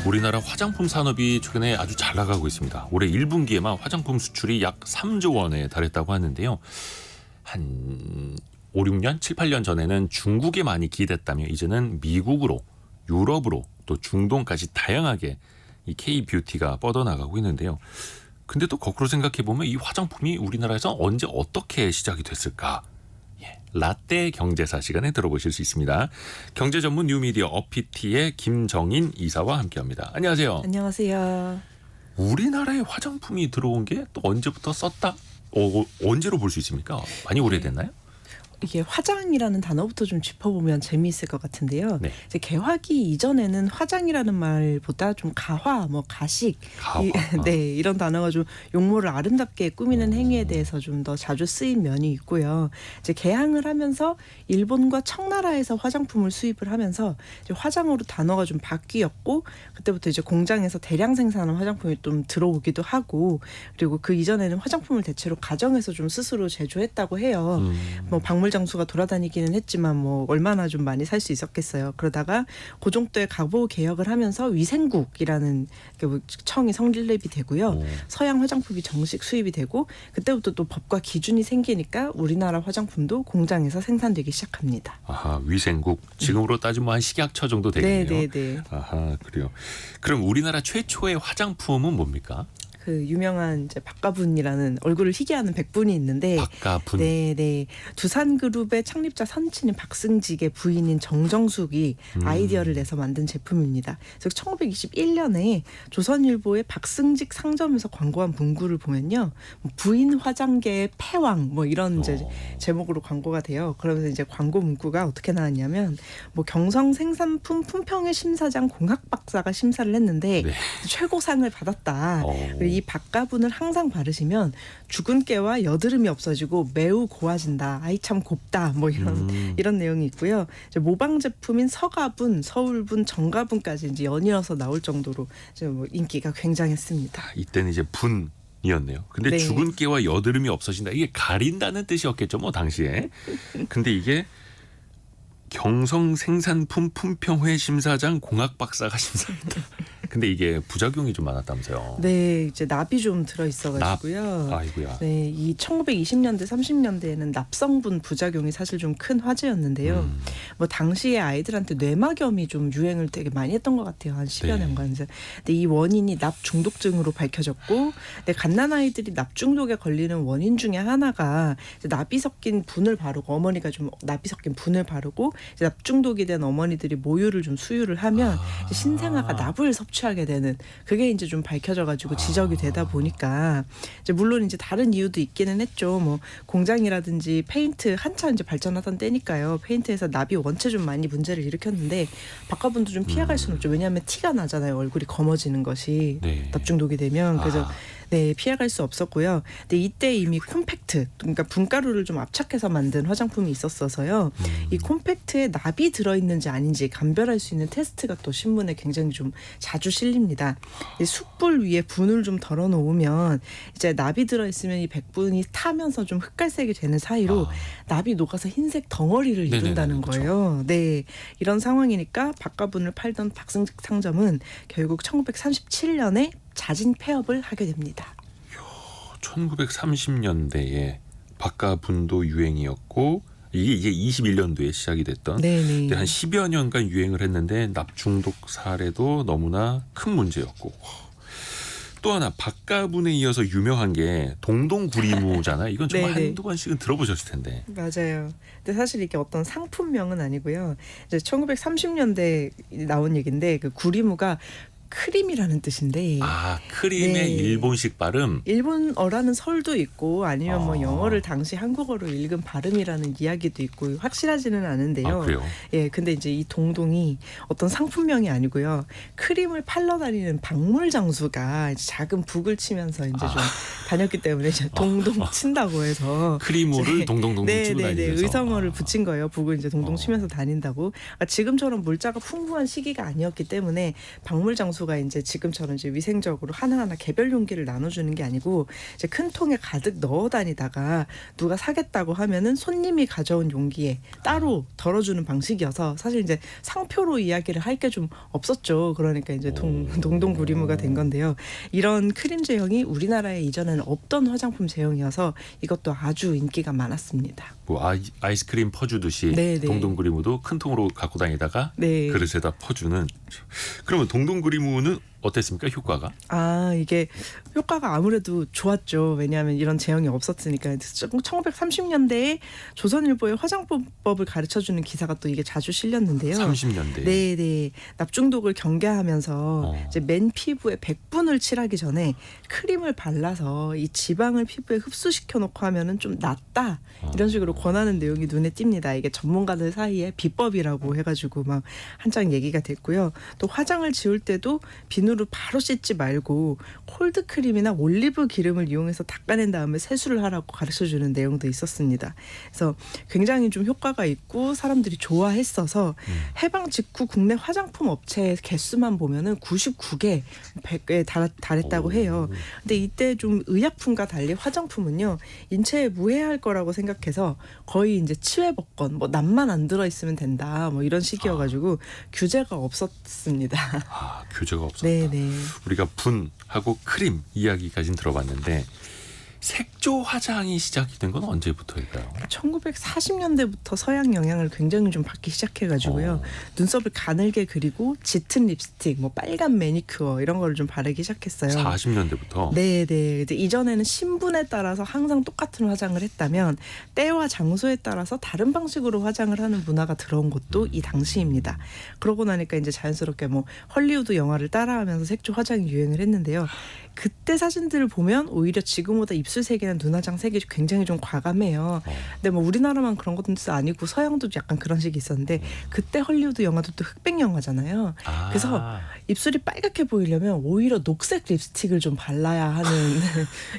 우리나라 화장품 산업이 최근에 아주 잘 나가고 있습니다. 올해 1분기에만 화장품 수출이 약 3조 원에 달했다고 하는데요. 한 5, 6년, 7, 8년 전에는 중국에 많이 기대했다며 이제는 미국으로, 유럽으로 또 중동까지 다양하게 이 K-뷰티가 뻗어나가고 있는데요. 근데 또 거꾸로 생각해보면 이 화장품이 우리나라에서 언제 어떻게 시작이 됐을까? 라떼 경제사 시간에 들어보실 수 있습니다. 경제 전문 뉴미디어 어피티의 김정인 이사와 함께합니다. 안녕하세요. 안녕하세요. 우리나라에 화장품이 들어온 게 또 언제부터 썼다? 언제로 볼 수 있습니까? 많이 오래됐나요? 이게 화장이라는 단어부터 좀 짚어보면 재미있을 것 같은데요. 네. 이제 개화기 이전에는 화장이라는 말보다 좀 가화, 가식, 가화. 네, 이런 단어가 좀 용모를 아름답게 꾸미는 행위에 대해서 좀 더 자주 쓰인 면이 있고요. 이제 개항을 하면서 일본과 청나라에서 화장품을 수입을 하면서 이제 화장으로 단어가 좀 바뀌었고 그때부터 이제 공장에서 대량 생산한 화장품이 좀 들어오기도 하고 그리고 그 이전에는 화장품을 대체로 가정에서 좀 스스로 제조했다고 해요. 박물 장수가 돌아다니기는 했지만 얼마나 좀 많이 살 수 있었겠어요. 그러다가 고종때 가보 개혁을 하면서 위생국이라는 청이 성립이 되고요. 서양 화장품이 정식 수입이 되고 그때부터 또 법과 기준이 생기니까 우리나라 화장품도 공장에서 생산되기 시작합니다. 아하, 위생국. 지금으로 따지면 한 식약처 정도 되겠네요. 네. 아하, 그래요. 그럼 우리나라 최초의 화장품은 뭡니까? 그 유명한 이제 박가분이라는 얼굴을 희게 하는 백분이 있는데 박가분. 네. 두산그룹의 창립자 선친인 박승직의 부인인 정정숙이 아이디어를 내서 만든 제품입니다. 그래서 1921년에 조선일보의 박승직 상점에서 광고한 문구를 보면요. 부인 화장계의 패왕 이런 이제 제목으로 광고가 돼요. 그러면서 이제 광고 문구가 어떻게 나왔냐면 경성 생산품 품평회 심사장 공학 박사가 심사를 했는데 네. 최고상을 받았다. 이 박가분을 항상 바르시면 죽은 깨와 여드름이 없어지고 매우 고와진다. 아이 참 곱다. 이런 내용이 있고요. 이제 모방 제품인 서가분, 서울분, 정가분까지 이제 연이어서 나올 정도로 이제 인기가 굉장했습니다. 이때는 이제 분이었네요. 근데 네. 죽은 깨와 여드름이 없어진다. 이게 가린다는 뜻이었겠죠, 당시에. 근데 이게 경성 생산품 품평회 심사장 공학 박사가 심사했다. 근데 이게 부작용이 좀 많았다면서요. 네, 이제 납이 좀 들어 있어가지고요. 아이고야. 네, 이 1920년대, 30년대에는 납성분 부작용이 사실 좀 큰 화제였는데요. 당시에 아이들한테 뇌막염이 좀 유행을 되게 많이 했던 것 같아요. 한 10여 년간. 근데 이 원인이 납 중독증으로 밝혀졌고, 갓난 아이들이 납 중독에 걸리는 원인 중에 하나가 이제 납이 섞인 분을 바르고 어머니가 좀 납이 섞인 분을 바르고 이제 납 중독이 된 어머니들이 모유를 좀 수유를 하면 이제 신생아가 납을 섭취하게 되는 그게 이제 좀 밝혀져가지고 지적이 되다 보니까 이제 물론 이제 다른 이유도 있기는 했죠. 공장이라든지 페인트 한참 이제 발전하던 때니까요. 페인트에서 납이 원체 좀 많이 문제를 일으켰는데 박가분도 좀 피해갈 수는 없죠. 왜냐하면 티가 나잖아요. 얼굴이 검어지는 것이 납 중독이 되면 그래서. 네, 피해갈 수 없었고요. 근데 이때 이미 콤팩트, 그러니까 분가루를 좀 압착해서 만든 화장품이 있었어서요. 이 콤팩트에 납이 들어있는지 아닌지 감별할 수 있는 테스트가 또 신문에 굉장히 좀 자주 실립니다. 이 숯불 위에 분을 좀 덜어 놓으면 이제 납이 들어있으면 이 백분이 타면서 좀 흑갈색이 되는 사이로 납이 녹아서 흰색 덩어리를 이룬다는 거예요. 네, 이런 상황이니까 박가분을 팔던 박승직 상점은 결국 1937년에 자진 폐업을 하게 됩니다. 1930년대에 박가분도 유행이었고 이게 21년도에 시작이 됐던 근데 한 10여 년간 유행을 했는데 납 중독 사례도 너무나 큰 문제였고 또 하나 박가분에 이어서 유명한 게 동동구리무잖아요. 이건 정말 한두 번씩은 들어보셨을 텐데. 맞아요. 근데 사실 이게 어떤 상품명은 아니고요. 이제 1930년대 나온 얘기인데 그 구리무가 크림이라는 뜻인데. 크림의 일본식 발음. 일본어라는 설도 있고 아니면 영어를 당시 한국어로 읽은 발음이라는 이야기도 있고 확실하지는 않은데요. 그래요? 예, 근데 이제 이 동동이 어떤 상품명이 아니고요. 크림을 팔러 다니는 박물 장수가 이제 작은 북을 치면서 이제 좀 다녔기 때문에 이제 동동 친다고 해서 크림을 동동동동 치고 다니면서 의성어를 붙인 거예요. 북을 이제 동동 치면서 다닌다고. 지금처럼 물자가 풍부한 시기가 아니었기 때문에 박물 장수가 모두가 이제 지금처럼 이제 위생적으로 하나하나 개별 용기를 나눠주는 게 아니고 이제 큰 통에 가득 넣어 다니다가 누가 사겠다고 하면은 손님이 가져온 용기에 따로 덜어주는 방식이어서 사실 이제 상표로 이야기를 할 게 좀 없었죠. 그러니까 이제 동동구리무가 된 건데요. 이런 크림 제형이 우리나라에 이전에는 없던 화장품 제형이어서 이것도 아주 인기가 많았습니다. 뭐 아이스크림 퍼주듯이 네네. 동동구리무도 큰 통으로 갖고 다니다가 네. 그릇에다 퍼주는. 그러면 동동구리무는 어땠습니까, 효과가? 이게 효과가 아무래도 좋았죠. 왜냐하면 이런 제형이 없었으니까. 1930년대에 조선일보의 화장법을 가르쳐주는 기사가 또 이게 자주 실렸는데요. 30년대. 네네. 납중독을 경계하면서 이제 맨 피부에 백분을 칠하기 전에 크림을 발라서 이 지방을 피부에 흡수시켜 놓고 하면은 좀 낫다. 이런 식으로 권하는 내용이 눈에 띕니다. 이게 전문가들 사이에 비법이라고 해가지고 막 한창 얘기가 됐고요. 또 화장을 지울 때도 비누로 바로 씻지 말고 콜드 크림이나 올리브 기름을 이용해서 닦아낸 다음에 세수를 하라고 가르쳐주는 내용도 있었습니다. 그래서 굉장히 좀 효과가 있고 사람들이 좋아했어서 해방 직후 국내 화장품 업체 개수만 보면은 99개, 100개에 달했다고 해요. 근데 이때 좀 의약품과 달리 화장품은요 인체에 무해할 거라고 생각해서 거의 이제 치외법권, 뭐 남만 안 들어 있으면 된다, 뭐 이런 식이어가지고 규제가 없었습니다. 규제가 없었다. 네네. 우리가 분하고 크림 이야기까지는 들어봤는데 색조 화장이 시작이 된 건 언제부터일까요? 1940년대부터 서양 영향을 굉장히 좀 받기 시작해가지고요. 눈썹을 가늘게 그리고 짙은 립스틱, 뭐 빨간 매니큐어 이런 거를 좀 바르기 시작했어요. 40년대부터? 네네. 이제 이전에는 신분에 따라서 항상 똑같은 화장을 했다면 때와 장소에 따라서 다른 방식으로 화장을 하는 문화가 들어온 것도 이 당시입니다. 그러고 나니까 이제 자연스럽게 뭐 헐리우드 영화를 따라하면서 색조 화장이 유행을 했는데요. 그때 사진들을 보면 오히려 지금보다 입술색이나 눈화장 색이 굉장히 좀 과감해요. 근데 뭐 우리나라만 그런 것도 아니고 서양도 약간 그런 식이 있었는데 그때 헐리우드 영화도 또 흑백 영화잖아요. 그래서 입술이 빨갛게 보이려면 오히려 녹색 립스틱을 좀 발라야 하는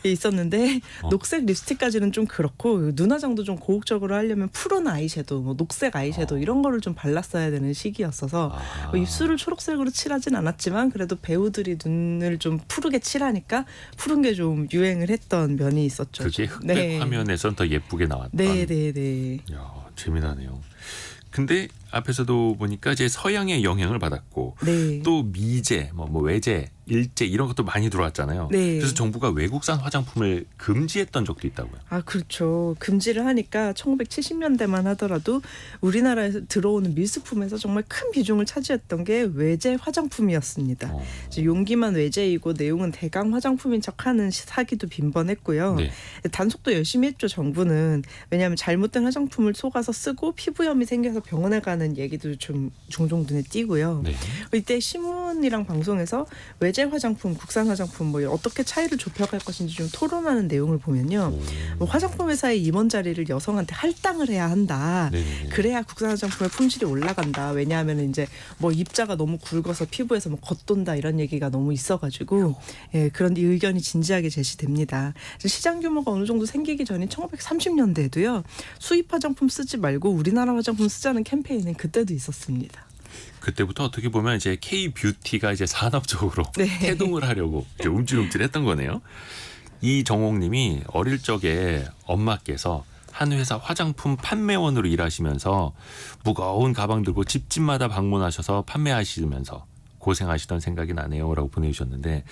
게 있었는데 녹색 립스틱까지는 좀 그렇고 눈화장도 좀 고혹적으로 하려면 푸른 아이섀도우, 뭐 녹색 아이섀도우 이런 거를 좀 발랐어야 되는 시기였어서 뭐 입술을 초록색으로 칠하진 않았지만 그래도 배우들이 눈을 좀 푸르게 칠하니까 푸른 게 좀 유행을 했던 면이 있었죠. 그게 흑백 화면에선 더 예쁘게 나왔던. 네네네. 이야, 재미나네요. 근데 앞에서도 보니까 이제 서양의 영향을 받았고 네. 또 미제, 뭐 외제, 일제 이런 것도 많이 들어왔잖아요. 네. 그래서 정부가 외국산 화장품을 금지했던 적도 있다고요. 그렇죠. 금지를 하니까 1970년대만 하더라도 우리나라에서 들어오는 밀수품에서 정말 큰 비중을 차지했던 게 외제 화장품이었습니다. 이제 용기만 외제이고 내용은 대강 화장품인 척하는 사기도 빈번했고요. 네. 단속도 열심히 했죠, 정부는. 왜냐하면 잘못된 화장품을 속아서 쓰고 피부염이 생겨서 병원에 가는 얘기도 좀 종종 눈에 띄고요. 네. 이때 신문이랑 방송에서 외제 화장품, 국산 화장품 뭐 어떻게 차이를 좁혀갈 것인지 좀 토론하는 내용을 보면요. 뭐 화장품 회사의 임원 자리를 여성한테 할당을 해야 한다. 네네. 그래야 국산 화장품의 품질이 올라간다. 왜냐하면 이제 뭐 입자가 너무 굵어서 피부에서 뭐 겉돈다 이런 얘기가 너무 있어가지고 그런 의견이 진지하게 제시됩니다. 시장 규모가 어느 정도 생기기 전인 1930년대에도요. 수입 화장품 쓰지 말고 우리나라 화장품 쓰자는 캠페인은 그때도 있었습니다. 그때부터 어떻게 보면 이제 K-뷰티가 이제 산업적으로 네. 태동을 하려고 이제 움찔움찔했던 거네요. 이정옥님이 어릴 적에 엄마께서 한 회사 화장품 판매원으로 일하시면서 무거운 가방 들고 집집마다 방문하셔서 판매하시면서 고생하시던 생각이 나네요라고 보내주셨는데,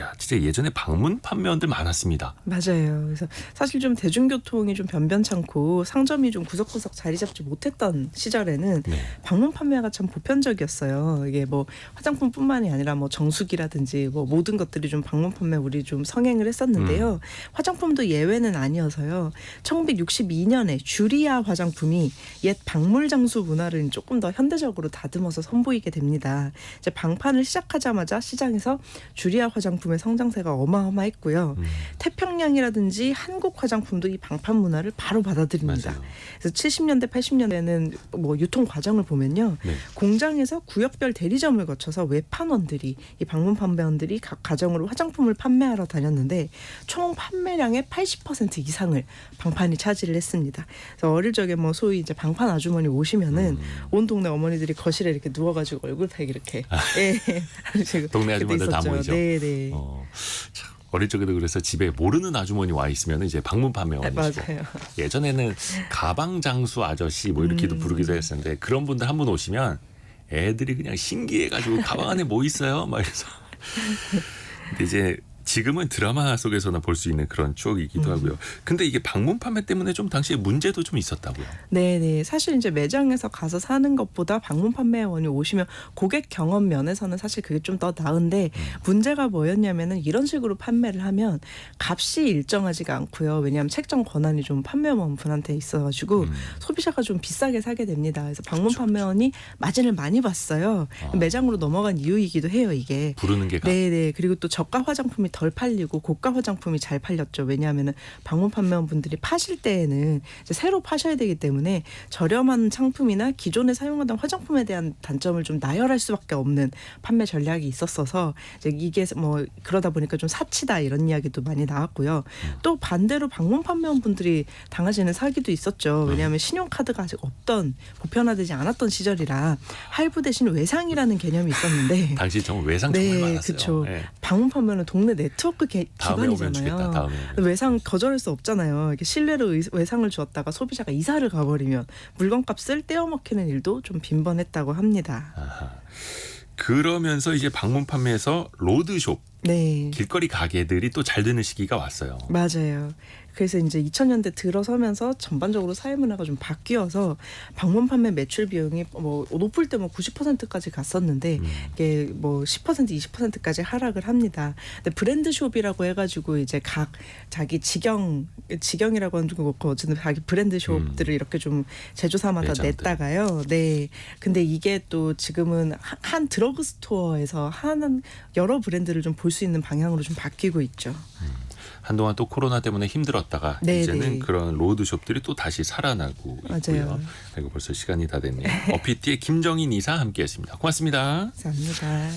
야 진짜 예전에 방문 판매원들 많았습니다. 맞아요. 그래서 사실 좀 대중교통이 좀 변변찮고 상점이 좀 구석구석 자리 잡지 못했던 시절에는 네. 방문 판매가 참 보편적이었어요. 이게 뭐 화장품뿐만이 아니라 뭐 정수기라든지 뭐 모든 것들이 좀 방문 판매 우리 좀 성행을 했었는데요. 화장품도 예외는 아니어서요. 1962년에 주리아 화장품이 옛 박물 장수 문화를 조금 더 현대적으로 다듬어서 선보이게 됩니다. 이제 방판을 시작하자마자 시장에서 주리아 화장품의 성장세가 어마어마했고요. 태평양이라든지 한국 화장품도 이 방판 문화를 바로 받아들입니다. 맞아요. 그래서 70년대, 80년대에는 뭐 유통 과정을 보면요. 네. 공장에서 구역별 대리점을 거쳐서 외판원들이 이 방문 판매원들이 각 가정으로 화장품을 판매하러 다녔는데 총 판매량의 80% 이상을 방판이 차지를 했습니다. 그래서 어릴 적에 뭐 소위 이제 방판 아주머니 오시면은 온 동네 어머니들이 거실에 이렇게 누워가지고 얼굴팩 이렇게 네. 제가 동네 아줌마들 다 있었죠. 모이죠. 네네. 참, 어릴 적에도 그래서 집에 모르는 아주머니 와 있으면 이제 방문 판매원이시고 맞아요. 예전에는 가방 장수 아저씨 뭐 이렇게도 부르기도 했었는데 그런 분들 한 분 오시면 애들이 그냥 신기해가지고 가방 안에 뭐 있어요? 막 이래서 근데 이제 지금은 드라마 속에서나 볼 수 있는 그런 추억이기도 하고요. 근데 이게 방문 판매 때문에 좀 당시에 문제도 좀 있었다고요. 네네. 사실 이제 매장에서 가서 사는 것보다 방문 판매원이 오시면 고객 경험 면에서는 사실 그게 좀 더 나은데 문제가 뭐였냐면은 이런 식으로 판매를 하면 값이 일정하지가 않고요. 왜냐하면 책정 권한이 좀 판매원 분한테 있어가지고 소비자가 좀 비싸게 사게 됩니다. 그래서 방문 판매원이 마진을 많이 봤어요. 매장으로 넘어간 이유이기도 해요, 이게. 부르는 게 네네. 그리고 또 저가 화장품이 덜 팔리고 고가 화장품이 잘 팔렸죠. 왜냐하면은 방문 판매원 분들이 파실 때에는 이제 새로 파셔야 되기 때문에 저렴한 상품이나 기존에 사용하던 화장품에 대한 단점을 좀 나열할 수밖에 없는 판매 전략이 있었어서 이제 이게 뭐 그러다 보니까 좀 사치다 이런 이야기도 많이 나왔고요. 또 반대로 방문 판매원 분들이 당하시는 사기도 있었죠. 왜냐하면 신용카드가 아직 없던 보편화되지 않았던 시절이라 할부 대신 외상이라는 개념이 있었는데 당시 정말 외상 정말 네, 많았어요. 그렇죠. 네. 방문 판매는 동네 네트워크 다음에 오면 주겠다. 기반이잖아요. 다음에. 외상 거절할 수 없잖아요. 이렇게 신뢰로 외상을 주었다가 소비자가 이사를 가버리면 물건값을 떼어먹히는 일도 좀 빈번했다고 합니다. 아하. 그러면서 이제 방문 판매에서 로드숍 네. 길거리 가게들이 또 잘 되는 시기가 왔어요. 맞아요. 그래서 이제 2000년대 들어서면서 전반적으로 사회 문화가 좀 바뀌어서 방문 판매 매출 비용이 뭐 높을 때 뭐 90%까지 갔었는데 이게 뭐 10% 20%까지 하락을 합니다. 근데 브랜드 숍이라고 해가지고 이제 각 자기 직영이라고 하는 거 어쨌든 자기 브랜드 숍들을 이렇게 좀 제조사마다 매장들. 냈다가요. 네. 근데 이게 또 지금은 한 드러그 스토어에서 여러 브랜드를 좀 볼 수 있는 방향으로 좀 바뀌고 있죠. 한동안 또 코로나 때문에 힘들었다가 네, 이제는 네. 그런 로드숍들이 또 다시 살아나고 있고요. 맞아요. 아이고 벌써 시간이 다 됐네요. 어피티의 김정인 이사 함께했습니다. 고맙습니다. 감사합니다.